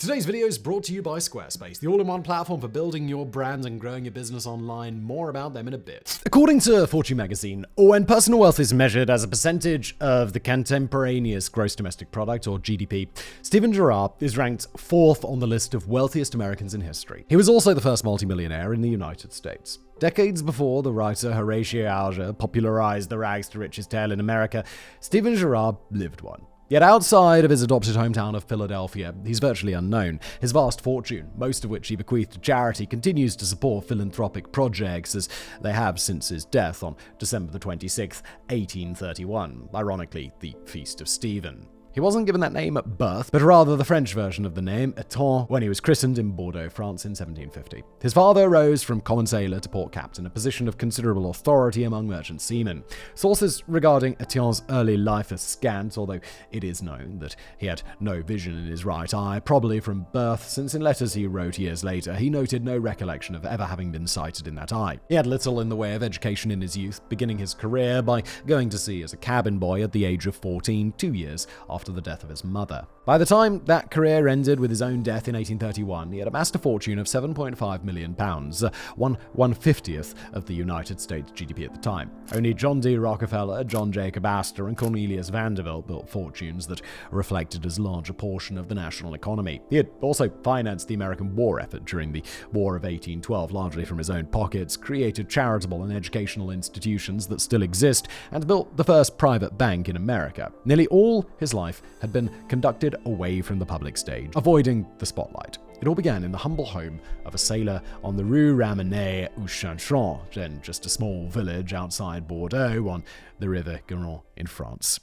Today's video is brought to you by Squarespace, the all-in-one platform for building your brand and growing your business online. More about them in a bit. According to Fortune magazine, when personal wealth is measured as a percentage of the contemporaneous gross domestic product, or GDP, Stephen Girard is ranked 4th on the list of wealthiest Americans in history. He was also the first multimillionaire in the United States. Decades before the writer Horatio Alger popularized the rags to riches tale in America, Stephen Girard lived one. Yet outside of his adopted hometown of Philadelphia, he's virtually unknown. His vast fortune, most of which he bequeathed to charity, continues to support philanthropic projects as they have since his death on December 26, 1831, ironically the Feast of Stephen. He wasn't given that name at birth, but rather the French version of the name, Eton, when he was christened in Bordeaux, France in 1750. His father rose from common sailor to port captain, a position of considerable authority among merchant seamen. Sources regarding Eton's early life are scant, although it is known that he had no vision in his right eye, probably from birth, since in letters he wrote years later, he noted no recollection of ever having been sighted in that eye. He had little in the way of education in his youth, beginning his career by going to sea as a cabin boy at the age of 14, 2 years after the death of his mother. By the time that career ended with his own death in 1831, he had amassed a fortune of £7.5 million, 1/50th of the United States GDP at the time. Only John D. Rockefeller, John Jacob Astor, and Cornelius Vanderbilt built fortunes that reflected as large a portion of the national economy. He had also financed the American war effort during the War of 1812, largely from his own pockets, created charitable and educational institutions that still exist, and built the first private bank in America. Nearly all his life had been conducted away from the public stage, avoiding the spotlight. It all began in the humble home of a sailor on the Rue Ramenais ou Chanchon, then just a small village outside Bordeaux on the River Garonne in France.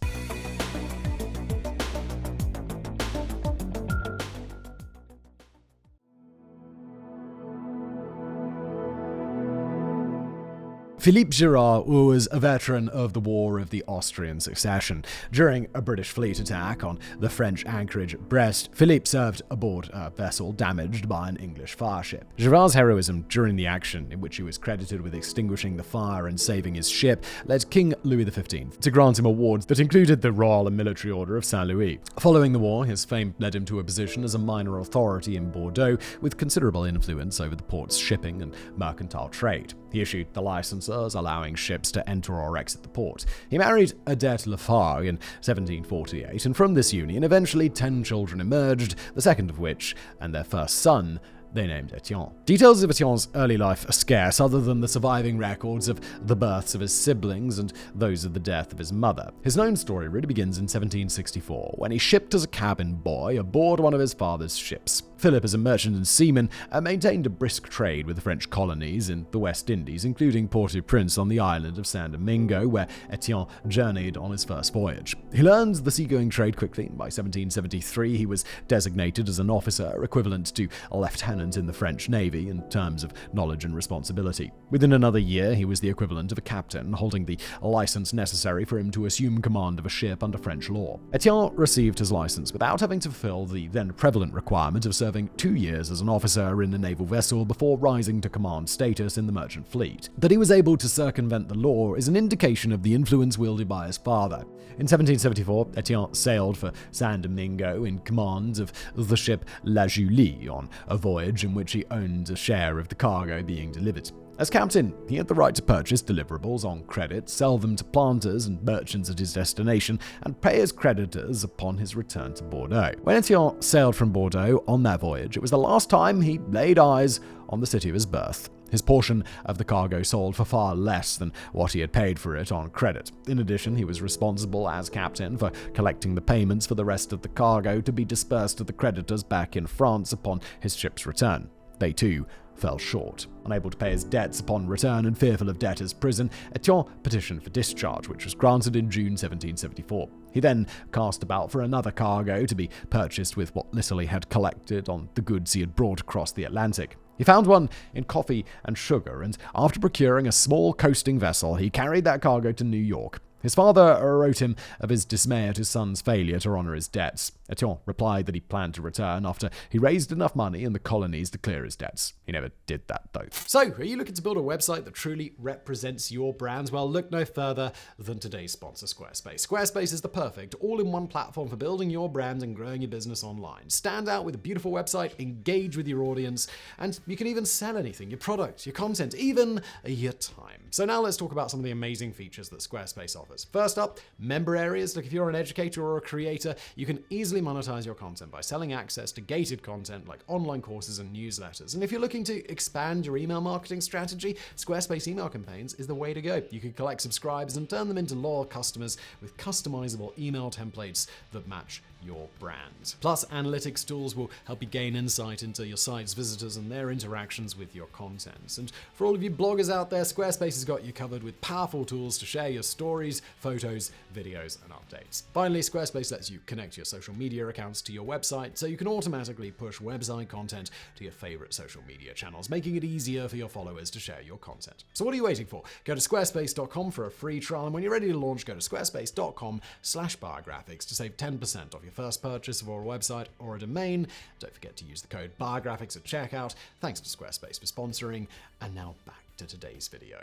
Philippe Girard was a veteran of the War of the Austrian Succession. During a British fleet attack on the French anchorage at Brest, Philippe served aboard a vessel damaged by an English fireship. Girard's heroism during the action, in which he was credited with extinguishing the fire and saving his ship, led King Louis XV to grant him awards that included the Royal and Military Order of Saint-Louis. Following the war, his fame led him to a position as a minor authority in Bordeaux, with considerable influence over the port's shipping and mercantile trade. He issued the licenses allowing ships to enter or exit the port. He married Odette Lafargue in 1748, and from this union, eventually 10 children emerged, the second of which, and their first son, they named Etienne. Details of Etienne's early life are scarce, other than the surviving records of the births of his siblings and those of the death of his mother. His known story really begins in 1764, when he shipped as a cabin boy aboard one of his father's ships. Philip, as a merchant and seaman, maintained a brisk trade with the French colonies in the West Indies, including Port-au-Prince on the island of San Domingo, where Etienne journeyed on his first voyage. He learned the seagoing trade quickly, and by 1773 he was designated as an officer, equivalent to a lieutenant in the French Navy in terms of knowledge and responsibility. Within another year, he was the equivalent of a captain, holding the license necessary for him to assume command of a ship under French law. Etienne received his license without having to fulfill the then prevalent requirement of serving 2 years as an officer in a naval vessel before rising to command status in the merchant fleet. That he was able to circumvent the law is an indication of the influence wielded by his father. In 1774, Etienne sailed for San Domingo in command of the ship La Julie on a voyage in which he owned a share of the cargo being delivered. As captain, he had the right to purchase deliverables on credit, sell them to planters and merchants at his destination, and pay his creditors upon his return to Bordeaux. When Etienne sailed from Bordeaux on that voyage, it was the last time he laid eyes on the city of his birth. His portion of the cargo sold for far less than what he had paid for it on credit. In addition, he was responsible as captain for collecting the payments for the rest of the cargo to be dispersed to the creditors back in France upon his ship's return. They too fell short. Unable to pay his debts upon return and fearful of debtor's prison, Etienne petitioned for discharge, which was granted in June 1774. He then cast about for another cargo to be purchased with what little he had collected on the goods he had brought across the Atlantic. He found one in coffee and sugar, and after procuring a small coasting vessel, he carried that cargo to New York. His father wrote him of his dismay at his son's failure to honor his debts. Etienne replied that he planned to return after he raised enough money in the colonies to clear his debts. He never did that, though. So, are you looking to build a website that truly represents your brand? Well, look no further than today's sponsor, Squarespace. Squarespace is the perfect all-in-one platform for building your brand and growing your business online. Stand out with a beautiful website, engage with your audience, and you can even sell anything, your product, your content, even your time. So now let's talk about some of the amazing features that Squarespace offers. First up, member areas. Look, if you're an educator or a creator, you can easily monetize your content by selling access to gated content like online courses and newsletters. And if you're looking to expand your email marketing strategy, Squarespace email campaigns is the way to go. You can collect subscribers and turn them into loyal customers with customizable email templates that match your brand. Plus, analytics tools will help you gain insight into your site's visitors and their interactions with your content. And for all of you bloggers out there, Squarespace has got you covered with powerful tools to share your stories, photos, videos, and updates. Finally, Squarespace lets you connect your social media accounts to your website so you can automatically push website content to your favorite social media channels, making it easier for your followers to share your content. So what are you waiting for? Go to squarespace.com for a free trial, and when you're ready to launch, go to squarespace.com/Biographics to save 10% off your first purchase of a website or a domain. Don't forget to use the code Biographics at checkout. Thanks to Squarespace for sponsoring. And now back to today's video.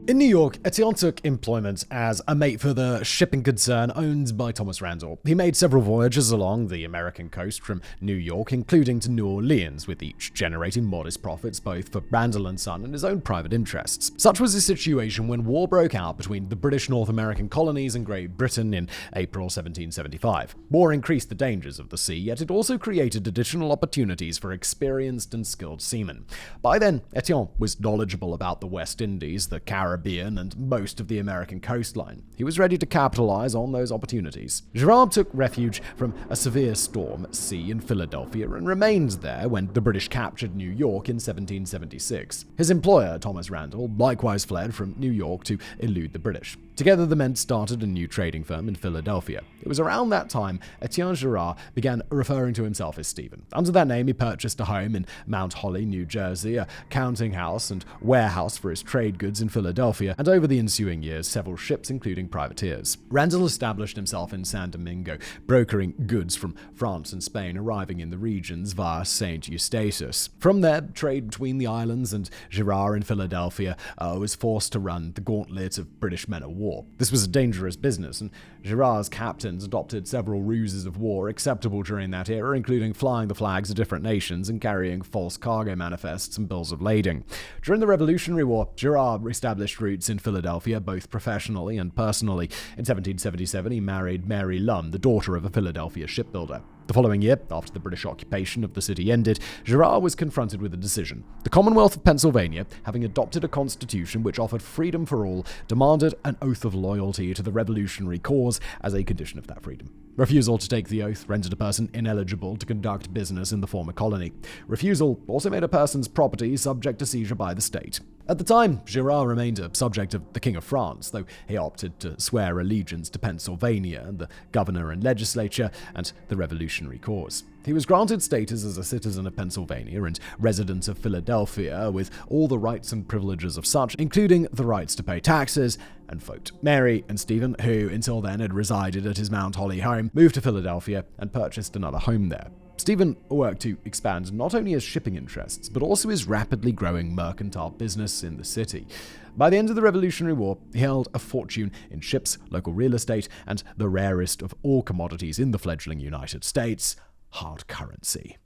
In New York, Etienne took employment as a mate for the shipping concern owned by Thomas Randall. He made several voyages along the American coast from New York, including to New Orleans, with each generating modest profits both for Randall and Son and his own private interests. Such was the situation when war broke out between the British North American colonies and Great Britain in April 1775. War increased the dangers of the sea, yet it also created additional opportunities for experienced and skilled seamen. By then, Etienne was knowledgeable about the West Indies, the Caribbean, and most of the American coastline. He was ready to capitalize on those opportunities. Girard took refuge from a severe storm at sea in Philadelphia and remained there when the British captured New York in 1776. His employer, Thomas Randall, likewise fled from New York to elude the British. Together, the men started a new trading firm in Philadelphia. It was around that time Etienne Girard began referring to himself as Stephen. Under that name, he purchased a home in Mount Holly, New Jersey, a counting house and warehouse for his trade goods in Philadelphia, and over the ensuing years, several ships, including privateers. Randall established himself in San Domingo, brokering goods from France and Spain arriving in the regions via St. Eustatius. From there, trade between the islands and Girard in Philadelphia was forced to run the gauntlet of British men of war. This was a dangerous business, and Girard's captains adopted several ruses of war acceptable during that era, including flying the flags of different nations and carrying false cargo manifests and bills of lading. During the Revolutionary War, Girard established roots in Philadelphia, both professionally and personally. In 1777, he married Mary Lunn, the daughter of a Philadelphia shipbuilder. The following year, after the British occupation of the city ended, Girard was confronted with a decision. The Commonwealth of Pennsylvania, having adopted a constitution which offered freedom for all, demanded an oath of loyalty to the revolutionary cause as a condition of that freedom. Refusal to take the oath rendered a person ineligible to conduct business in the former colony. Refusal also made a person's property subject to seizure by the state. At the time, Girard remained a subject of the King of France, though he opted to swear allegiance to Pennsylvania, the governor and legislature, and the revolutionary cause. He was granted status as a citizen of Pennsylvania and resident of Philadelphia, with all the rights and privileges of such, including the rights to pay taxes and vote. Mary and Stephen, who until then had resided at his Mount Holly home, moved to Philadelphia and purchased another home there. Stephen worked to expand not only his shipping interests, but also his rapidly growing mercantile business in the city. By the end of the Revolutionary War, he held a fortune in ships, local real estate, and the rarest of all commodities in the fledgling United States, hard currency.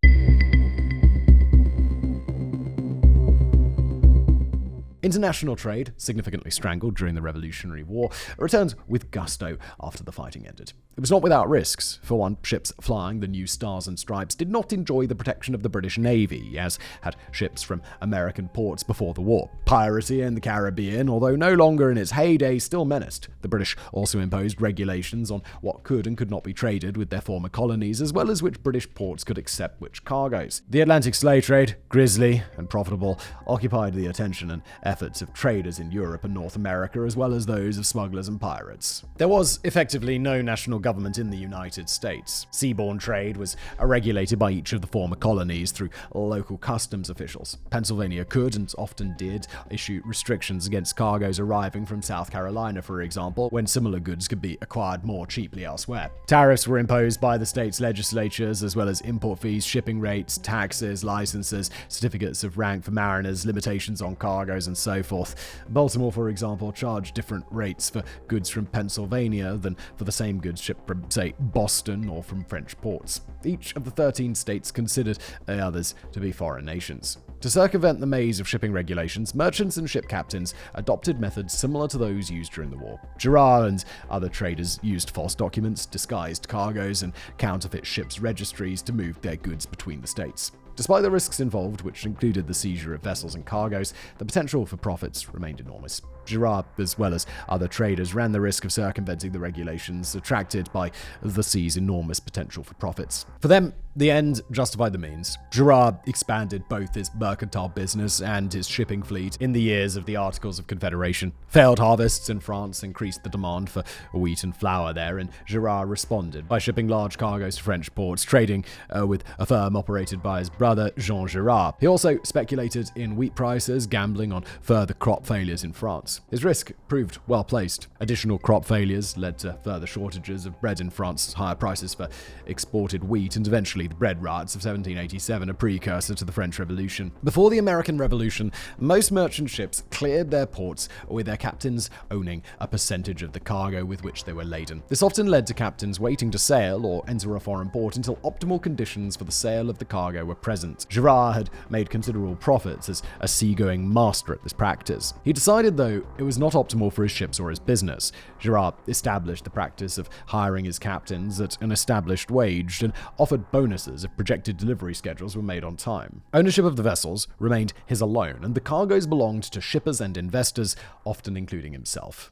International trade, significantly strangled during the Revolutionary War, returned with gusto after the fighting ended. It was not without risks. For one, ships flying the new Stars and Stripes did not enjoy the protection of the British Navy, as had ships from American ports before the war. Piracy in the Caribbean, although no longer in its heyday, still menaced. The British also imposed regulations on what could and could not be traded with their former colonies, as well as which British ports could accept which cargoes. The Atlantic slave trade, grisly and profitable, occupied the attention and efforts of traders in Europe and North America, as well as those of smugglers and pirates. There was effectively no national government in the United States. Seaborne trade was regulated by each of the former colonies through local customs officials. Pennsylvania could, and often did, issue restrictions against cargoes arriving from South Carolina, for example, when similar goods could be acquired more cheaply elsewhere. Tariffs were imposed by the state's legislatures, as well as import fees, shipping rates, taxes, licenses, certificates of rank for mariners, limitations on cargoes, and so forth. Baltimore, for example, charged different rates for goods from Pennsylvania than for the same goods shipped from, say, Boston or from French ports. Each of the 13 states considered the others to be foreign nations. To circumvent the maze of shipping regulations, merchants and ship captains adopted methods similar to those used during the war. Girard and other traders used false documents, disguised cargoes, and counterfeit ships' registries to move their goods between the states. Despite the risks involved, which included the seizure of vessels and cargoes, the potential for profits remained enormous. Girard, as well as other traders, ran the risk of circumventing the regulations, attracted by the sea's enormous potential for profits. For them, the end justified the means. Girard expanded both his mercantile business and his shipping fleet in the years of the Articles of Confederation. Failed harvests in France increased the demand for wheat and flour there, and Girard responded by shipping large cargoes to French ports, trading with a firm operated by his brother Jean Girard. He also speculated in wheat prices, gambling on further crop failures in France. His risk proved well placed. Additional crop failures led to further shortages of bread in France, higher prices for exported wheat, and eventually the bread riots of 1787, a precursor to the French Revolution. Before the American Revolution, most merchant ships cleared their ports with their captains owning a percentage of the cargo with which they were laden. This often led to captains waiting to sail or enter a foreign port until optimal conditions for the sale of the cargo were present. Girard had made considerable profits as a seagoing master at this practice. He decided, though, it was not optimal for his ships or his business. Girard established the practice of hiring his captains at an established wage and offered bonuses if projected delivery schedules were made on time. Ownership of the vessels remained his alone, and the cargoes belonged to shippers and investors, often including himself.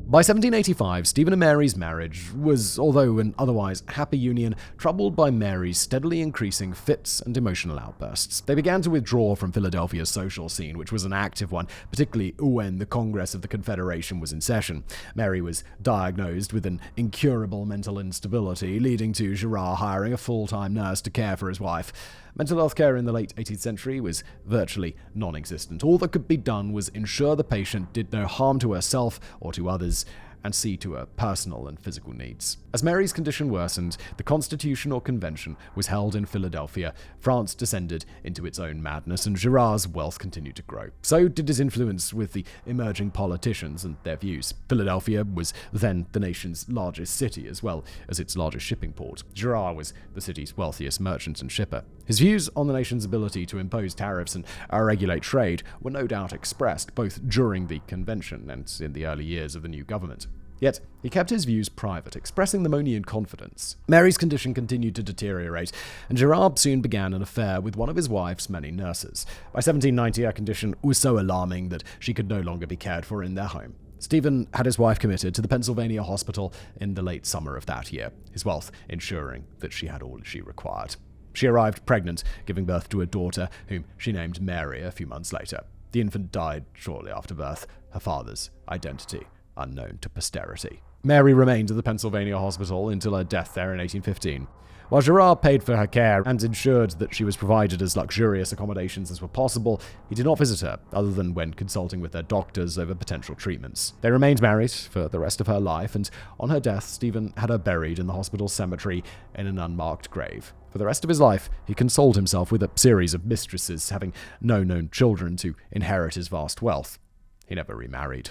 By 1785, Stephen and Mary's marriage was, although an otherwise happy union, troubled by Mary's steadily increasing fits and emotional outbursts. They began to withdraw from Philadelphia's social scene, which was an active one, particularly when the Congress of the Confederation was in session. Mary was diagnosed with an incurable mental instability, leading to Girard hiring a full-time nurse to care for his wife. Mental health care in the late 18th century was virtually non-existent. All that could be done was ensure the patient did no harm to herself or to others, and see to her personal and physical needs. As Mary's condition worsened, the Constitutional Convention was held in Philadelphia. France descended into its own madness, and Girard's wealth continued to grow. So did his influence with the emerging politicians and their views. Philadelphia was then the nation's largest city, as well as its largest shipping port. Girard was the city's wealthiest merchant and shipper. His views on the nation's ability to impose tariffs and regulate trade were no doubt expressed both during the convention and in the early years of the new government. Yet, he kept his views private, expressing them only in confidence. Mary's condition continued to deteriorate, and Girard soon began an affair with one of his wife's many nurses. By 1790, her condition was so alarming that she could no longer be cared for in their home. Stephen had his wife committed to the Pennsylvania hospital in the late summer of that year, his wealth ensuring that she had all she required. She arrived pregnant, giving birth to a daughter, whom she named Mary a few months later. The infant died shortly after birth, her father's identity unknown to posterity. Mary remained at the Pennsylvania hospital until her death there in 1815. While Girard paid for her care and ensured that she was provided as luxurious accommodations as were possible, he did not visit her, other than when consulting with their doctors over potential treatments. They remained married for the rest of her life, and on her death, Stephen had her buried in the hospital cemetery in an unmarked grave. For the rest of his life, he consoled himself with a series of mistresses, having no known children to inherit his vast wealth. He never remarried.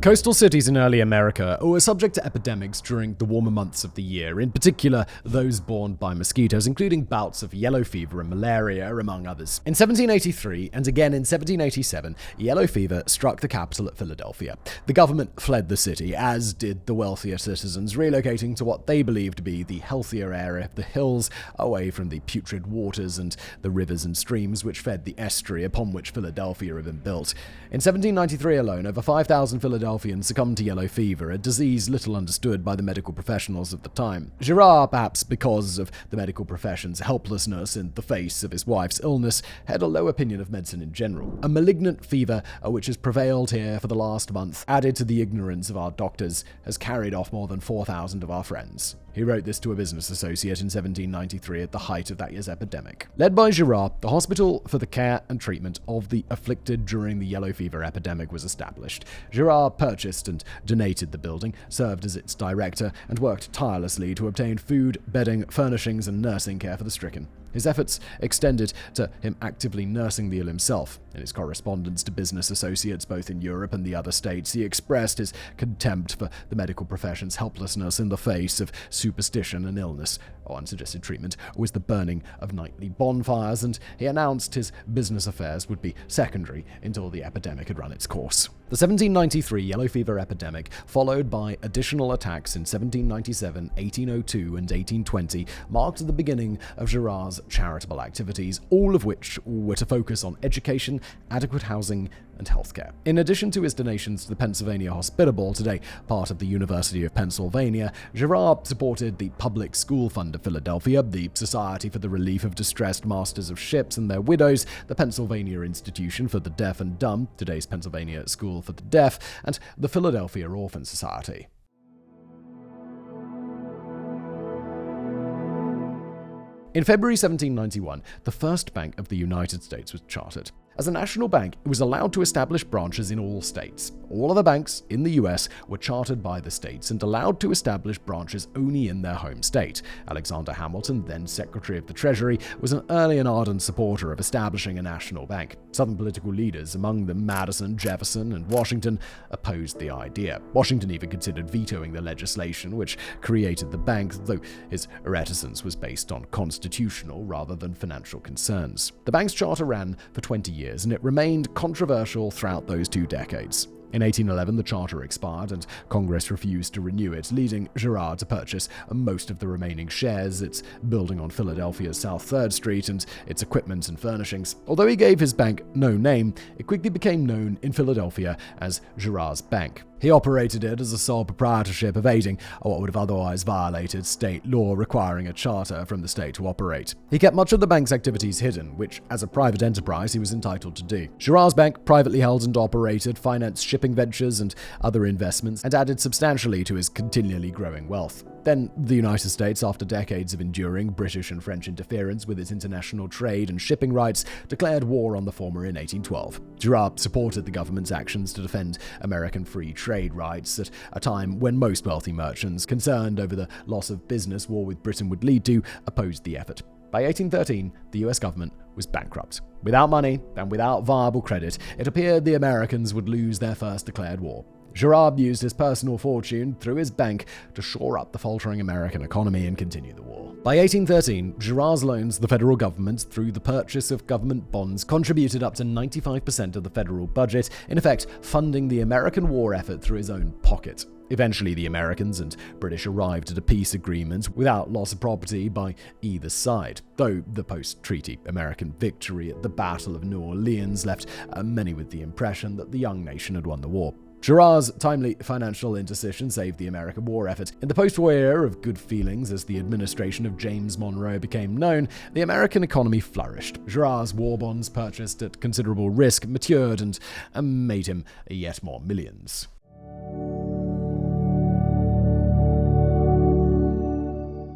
Coastal cities in early America were subject to epidemics during the warmer months of the year, in particular those borne by mosquitoes, including bouts of yellow fever and malaria, among others. In 1783, and again in 1787, yellow fever struck the capital at Philadelphia. The government fled the city, as did the wealthier citizens, relocating to what they believed to be the healthier area of the hills, away from the putrid waters and the rivers and streams which fed the estuary upon which Philadelphia had been built. In 1793 alone, over 5,000 Philadelphia Philadelphians succumbed to yellow fever, a disease little understood by the medical professionals of the time. Girard, perhaps because of the medical profession's helplessness in the face of his wife's illness, had a low opinion of medicine in general. A malignant fever, which has prevailed here for the last month, added to the ignorance of our doctors, has carried off more than 4,000 of our friends. He wrote this to a business associate in 1793 at the height of that year's epidemic. Led by Girard, the Hospital for the Care and Treatment of the Afflicted during the yellow fever epidemic was established. Girard purchased and donated the building, served as its director, and worked tirelessly to obtain food, bedding, furnishings, and nursing care for the stricken. His efforts extended to him actively nursing the ill himself. In his correspondence to business associates both in Europe and the other states, he expressed his contempt for the medical profession's helplessness in the face of superstition and illness. One suggested treatment was the burning of nightly bonfires, and he announced his business affairs would be secondary until the epidemic had run its course. The 1793 yellow fever epidemic, followed by additional attacks in 1797, 1802, and 1820, marked the beginning of Girard's charitable activities, all of which were to focus on education, adequate housing, and healthcare. In addition to his donations to the Pennsylvania Hospitable, today part of the University of Pennsylvania, Girard supported the Public School Fund of Philadelphia, the Society for the Relief of Distressed Masters of Ships and their Widows, the Pennsylvania Institution for the Deaf and Dumb, today's Pennsylvania School for the Deaf, and the Philadelphia Orphan Society. In February 1791, the first bank of the United States was chartered. As a national bank, it was allowed to establish branches in all states. All other banks in the US were chartered by the states and allowed to establish branches only in their home state. Alexander Hamilton, then Secretary of the Treasury, was an early and ardent supporter of establishing a national bank. Southern political leaders, among them Madison, Jefferson, and Washington, opposed the idea. Washington even considered vetoing the legislation which created the bank, though his reticence was based on constitutional rather than financial concerns. The bank's charter ran for 20 years, and it remained controversial throughout those 2 decades. In 1811, the charter expired, and Congress refused to renew it, leading Girard to purchase most of the remaining shares, its building on Philadelphia's South 3rd Street, and its equipment and furnishings. Although he gave his bank no name, it quickly became known in Philadelphia as Girard's Bank. He operated it as a sole proprietorship, evading what would have otherwise violated state law requiring a charter from the state to operate. He kept much of the bank's activities hidden, which, as a private enterprise, he was entitled to do. Girard's Bank, privately held and operated, financed shipping ventures and other investments, and added substantially to his continually growing wealth. Then the United States, after decades of enduring British and French interference with its international trade and shipping rights, declared war on the former in 1812. Girard supported the government's actions to defend American free trade rights at a time when most wealthy merchants, concerned over the loss of business war with Britain would lead to, opposed the effort. By 1813, the US government was bankrupt. Without money and without viable credit, it appeared the Americans would lose their first declared war. Girard used his personal fortune through his bank to shore up the faltering American economy and continue the war. By 1813, Girard's loans to the federal government through the purchase of government bonds contributed up to 95% of the federal budget, in effect funding the American war effort through his own pocket. Eventually, the Americans and British arrived at a peace agreement without loss of property by either side, though the post-treaty American victory at the Battle of New Orleans left many with the impression that the young nation had won the war. Girard's timely financial intercession saved the American war effort. In the post-war era of good feelings, as the administration of James Monroe became known, the American economy flourished. Girard's war bonds, purchased at considerable risk, matured and made him yet more millions.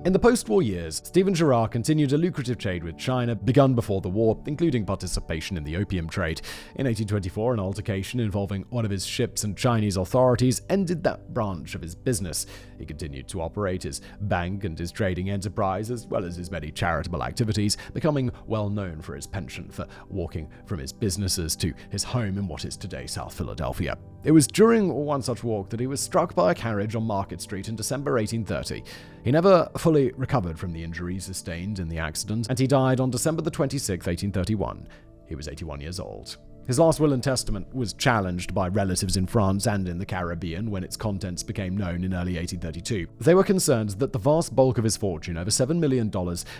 In the post-war years, Stephen Girard continued a lucrative trade with China, begun before the war, including participation in the opium trade. In 1824, an altercation involving one of his ships and Chinese authorities ended that branch of his business. He continued to operate his bank and his trading enterprise, as well as his many charitable activities, becoming well known for his penchant for walking from his businesses to his home in what is today South Philadelphia. It was during one such walk that he was struck by a carriage on Market Street in December 1830. He never fully recovered from the injuries sustained in the accident, and he died on December 26, 1831. He was 81 years old. His last will and testament was challenged by relatives in France and in the Caribbean when its contents became known in early 1832. They were concerned that the vast bulk of his fortune, over $7 million,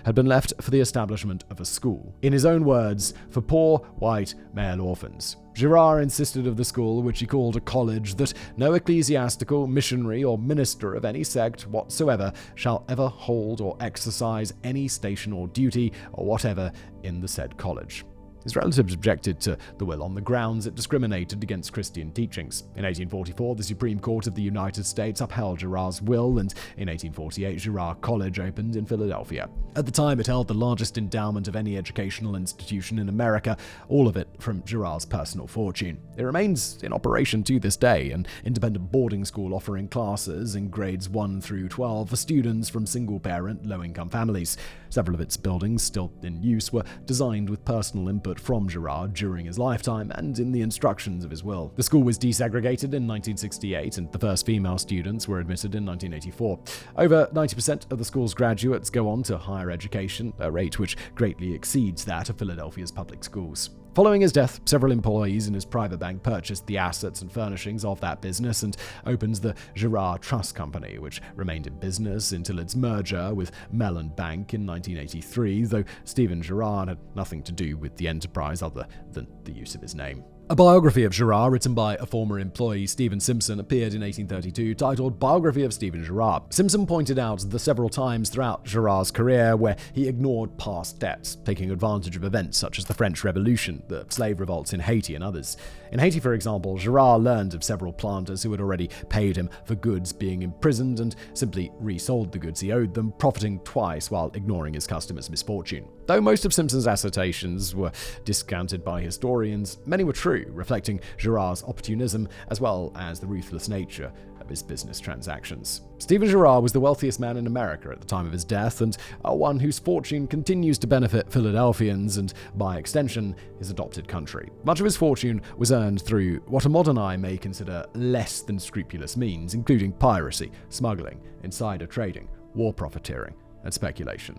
had been left for the establishment of a school. In his own words, for poor, white, male orphans. Girard insisted of the school, which he called a college, that no ecclesiastical, missionary, or minister of any sect whatsoever shall ever hold or exercise any station or duty or whatever in the said college. His relatives objected to the will on the grounds it discriminated against Christian teachings. In 1844, the Supreme Court of the United States upheld Girard's will, and in 1848, Girard College opened in Philadelphia. At the time, it held the largest endowment of any educational institution in America, all of it from Girard's personal fortune. It remains in operation to this day, an independent boarding school offering classes in grades 1 through 12 for students from single-parent, low-income families. Several of its buildings, still in use, were designed with personal input from Girard during his lifetime and in the instructions of his will. The school was desegregated in 1968, and the first female students were admitted in 1984. Over 90% of the school's graduates go on to higher education, a rate which greatly exceeds that of Philadelphia's public schools. Following his death, several employees in his private bank purchased the assets and furnishings of that business and opened the Girard Trust Company, which remained in business until its merger with Mellon Bank in 1983, though Stephen Girard had nothing to do with the enterprise other than the use of his name. A biography of Girard, written by a former employee, Stephen Simpson, appeared in 1832, titled Biography of Stephen Girard. Simpson pointed out the several times throughout Girard's career where he ignored past debts, taking advantage of events such as the French Revolution, the slave revolts in Haiti, and others. In Haiti, for example, Girard learned of several planters who had already paid him for goods being imprisoned and simply resold the goods he owed them, profiting twice while ignoring his customers' misfortune. Though most of Simpson's assertions were discounted by historians, many were true, reflecting Girard's opportunism as well as the ruthless nature of his business transactions. Stephen Girard was the wealthiest man in America at the time of his death, and one whose fortune continues to benefit Philadelphians and, by extension, his adopted country. Much of his fortune was earned through what a modern eye may consider less than scrupulous means, including piracy, smuggling, insider trading, war profiteering, and speculation.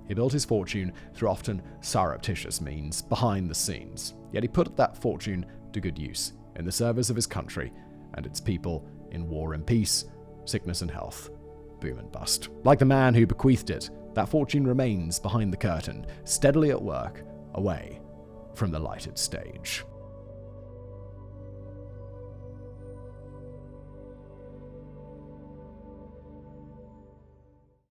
He built his fortune through often surreptitious means behind the scenes, yet he put that fortune to good use in the service of his country and its people in war and peace, sickness and health, boom and bust. Like the man who bequeathed it, that fortune remains behind the curtain, steadily at work, away from the lighted stage.